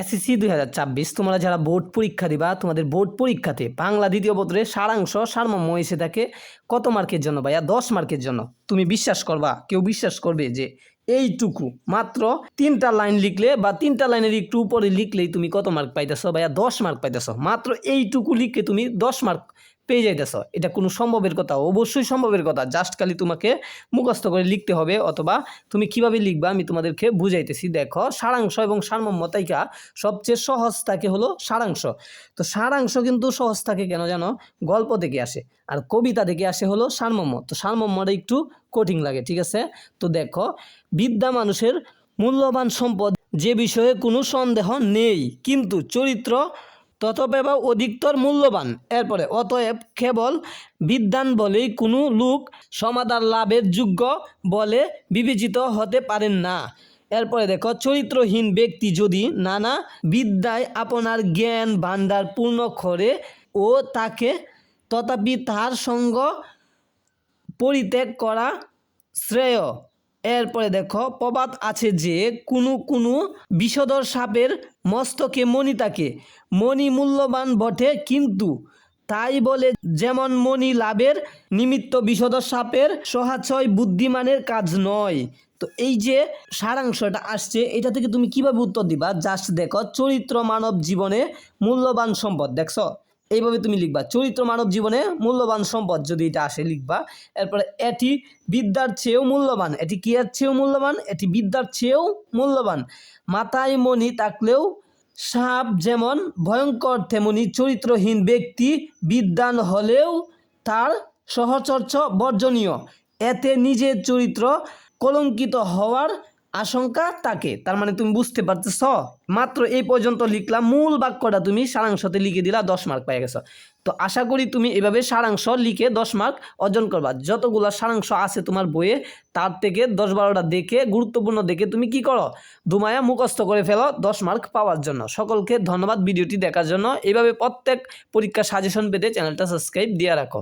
SSC 2024 তোমরা যারা board পরীক্ষা দিবা, তোমাদের বোর্ড পরীক্ষাতে বাংলা দ্বিতীয় পত্রের সারাংশ সারমর্ম এসে থাকে কত মার্কের জন্য ভাইয়া? 10 মার্কের জন্য। তুমি বিশ্বাস করবা, কেউ বিশ্বাস করবে যে এইটুকু মাত্র 3টা লাইন লিখলে বা 3টা লাইনের একটু উপরে লিখলেই তুমি কত মার্ক পাইতেছো ভাইয়া? 10 মার্ক পাইতেছো। মাত্র এইটুকু লিখে তুমি 10 মার্ক পেয়ে যাইতেছো। এটা কোনো সম্ভবের কথা? অবশ্যই সম্ভবের কথা। জাস্ট খালি তোমাকে মুখস্থ করে লিখতে হবে, অথবা তুমি কিভাবে লিখবা আমি তোমাদেরকে বুঝাইতেছি। দেখো, সারাংশ এবং সারমর্ম তাইকা সবচেয়ে সহজ থাকে হলো সারাংশ। তো সারাংশ কিন্তু সহজ থাকে কেন জানো? গল্প থেকে আসে, আর কবিতা থেকে আসে হলো সারমর্ম। তো সারমর্মটা একটু কঠিন লাগে, ঠিক আছে? তো দেখো, বিদ্যা মানুষের মূল্যবান সম্পদ, যে বিষয়ে কোনো সন্দেহ নেই, কিন্তু চরিত্র ততপেবা অধিকতর মূল্যবান। এরপরে, অতএব কেবল বিদ্বান বলেই কোনো লোক সমাদর লাভের যোগ্য বলে বিবেচিত হতে পারেন না। এরপরে দেখো, চরিত্রহীন ব্যক্তি যদি নানা বিদ্যায় আপনার জ্ঞান ভাণ্ডার পূর্ণ করে ও তাকে তথাপি তার সঙ্গ পরিত্যাগ করা শ্রেয়। এরপরে দেখো, প্রবাদ আছে যে কোনো বিষধর সাপের মস্তকে মণি থাকে, মণি মূল্যবান বটে, কিন্তু তাই বলে যেমন মণি লাভের নিমিত্ত বিষধর সাপের সহাচয় বুদ্ধিমানের কাজ নয়। তো এই যে সারাংশটা আসছে, এটা থেকে তুমি কিভাবে উত্তর দিবা? জাস্ট দেখো, চরিত্র মানব জীবনে মূল্যবান সম্পদ। দেখছো, এইভাবে তুমি লিখবা, চরিত্র মানব জীবনে মূল্যবান সম্পদ যদি এটা আসে লিখবা। এরপরে, এটি বিদ্যার চেয়েও মূল্যবান। এটি কি এর চেয়েও মূল্যবান? এটি বিদ্যার চেয়েও মূল্যবান। মাথায় মণি থাকলেও সাপ যেমন ভয়ঙ্কর, তেমনি চরিত্রহীন ব্যক্তি বিদ্বান হলেও তার সহচর্য বর্জনীয়। এতে নিজের চরিত্র কলঙ্কিত হওয়ার আশঙ্কা থাকে। তার মানে তুমি বুঝতে পারতেছ? মাত্র এই পর্যন্ত লিখলাম, মূল বাক্যটা তুমি সারাংশতে লিখে দিলা, 10 মার্ক পেয়ে গেছো। তো আশা করি তুমি এভাবে সারাংশ লিখে 10 মার্ক অর্জন করবা। যতগুলো সারাংশ আছে তোমার বইয়ে, তার থেকে 10-12টা দেখে, গুরুত্বপূর্ণ দেখে তুমি কি করো? দুমায়া মুখস্থ করে ফেলো 10 মার্ক পাওয়ার জন্য। সকলকে ধন্যবাদ ভিডিওটি দেখার জন্য। এইভাবে প্রত্যেক পরীক্ষার সাজেশন পেতে চ্যানেলটা সাবস্ক্রাইব দিয়ে রাখো।